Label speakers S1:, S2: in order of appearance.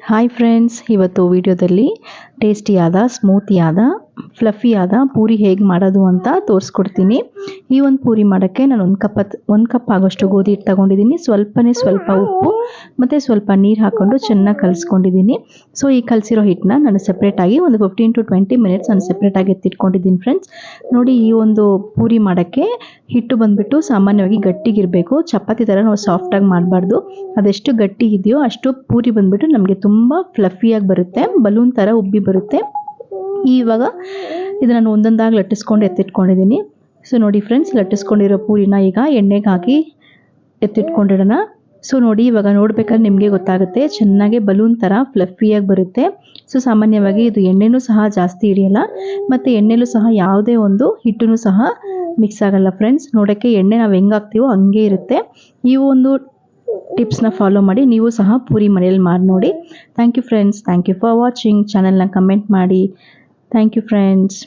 S1: Hi friends, ಇವತ್ತು ವಿಡಿಯೋದಲ್ಲಿ ಟೇಸ್ಟಿಯಾದ, ಸ್ಮೂತಿಯಾದ, ಫ್ಲಫಿಯಾದ ಪೂರಿ ಹೇಗೆ ಮಾಡೋದು ಅಂತ ತೋರಿಸ್ಕೊಡ್ತೀನಿ. ಈ ಒಂದು ಪೂರಿ ಮಾಡೋಕ್ಕೆ ನಾನು ಒಂದು ಕಪ್ ಆಗೋಷ್ಟು ಗೋಧಿ ಹಿಟ್ಟು ತಗೊಂಡಿದ್ದೀನಿ. ಸ್ವಲ್ಪ ಉಪ್ಪು ಮತ್ತು ಸ್ವಲ್ಪ ನೀರು ಹಾಕ್ಕೊಂಡು ಚೆನ್ನಾಗಿ ಕಲಿಸ್ಕೊಂಡಿದ್ದೀನಿ. ಸೊ ಈ ಕಲಸಿರೋ ಹಿಟ್ಟನ್ನ ನಾನು ಸಪ್ರೇಟಾಗಿ ಒಂದು 15 to 20 ಮಿನಿಟ್ಸ್ ನಾನು ಸಪ್ರೇಟಾಗಿ ಎತ್ತಿಟ್ಕೊಂಡಿದ್ದೀನಿ ಫ್ರೆಂಡ್ಸ್. ನೋಡಿ, ಈ ಒಂದು ಪೂರಿ ಮಾಡೋಕ್ಕೆ ಹಿಟ್ಟು ಬಂದುಬಿಟ್ಟು ಸಾಮಾನ್ಯವಾಗಿ ಗಟ್ಟಿಗಿರಬೇಕು. ಚಪಾತಿ ಥರ ನಾವು ಸಾಫ್ಟಾಗಿ ಮಾಡಬಾರ್ದು. ಅದೆಷ್ಟು ಗಟ್ಟಿ ಇದೆಯೋ ಅಷ್ಟು ಪೂರಿ ಬಂದುಬಿಟ್ಟು ನಮಗೆ ತುಂಬ ಫ್ಲಫಿಯಾಗಿ ಬರುತ್ತೆ, ಬಲೂನ್ ಥರ ಉಬ್ಬಿ ಬರುತ್ತೆ. ಇವಾಗ ಇದು ನಾನು ಒಂದೊಂದಾಗಿ ಲಟ್ಟಿಸ್ಕೊಂಡು ಎತ್ತಿಟ್ಕೊಂಡಿದ್ದೀನಿ. ಸೊ ನೋಡಿ ಫ್ರೆಂಡ್ಸ್, ಲಟ್ಟಿಸ್ಕೊಂಡಿರೋ ಪೂರಿನ ಈಗ ಎಣ್ಣೆಗೆ ಹಾಕಿ ಎತ್ತಿಟ್ಕೊಂಡಿಡೋಣ. ಸೊ ನೋಡಿ, ಇವಾಗ ನೋಡ್ಬೇಕಾದ್ರೆ ನಿಮಗೆ ಗೊತ್ತಾಗುತ್ತೆ, ಚೆನ್ನಾಗಿ ಬಲೂನ್ ಥರ ಫ್ಲಫಿಯಾಗಿ ಬರುತ್ತೆ. ಸೊ ಸಾಮಾನ್ಯವಾಗಿ ಇದು ಎಣ್ಣೆನೂ ಸಹ ಜಾಸ್ತಿ ಹಿಡಿಯಲ್ಲ, ಮತ್ತು ಎಣ್ಣೆಲೂ ಸಹ ಯಾವುದೇ ಒಂದು ಹಿಟ್ಟೂ ಸಹ ಮಿಕ್ಸ್ ಆಗಲ್ಲ ಫ್ರೆಂಡ್ಸ್. ನೋಡೋಕ್ಕೆ ಎಣ್ಣೆ ನಾವು ಹೆಂಗೆ ಹಾಕ್ತೀವೋ ಹಂಗೆ ಇರುತ್ತೆ. ಈ ಒಂದು ಟಿಪ್ಸ್ನ ಫಾಲೋ ಮಾಡಿ ನೀವು ಸಹ ಪೂರಿ ಮನೆಯಲ್ಲಿ ಮಾಡಿ ನೋಡಿ. Thank you friends, thank you for watching. ಚಾನಲ್ನ ಕಮೆಂಟ್ ಮಾಡಿ. Thank you friends.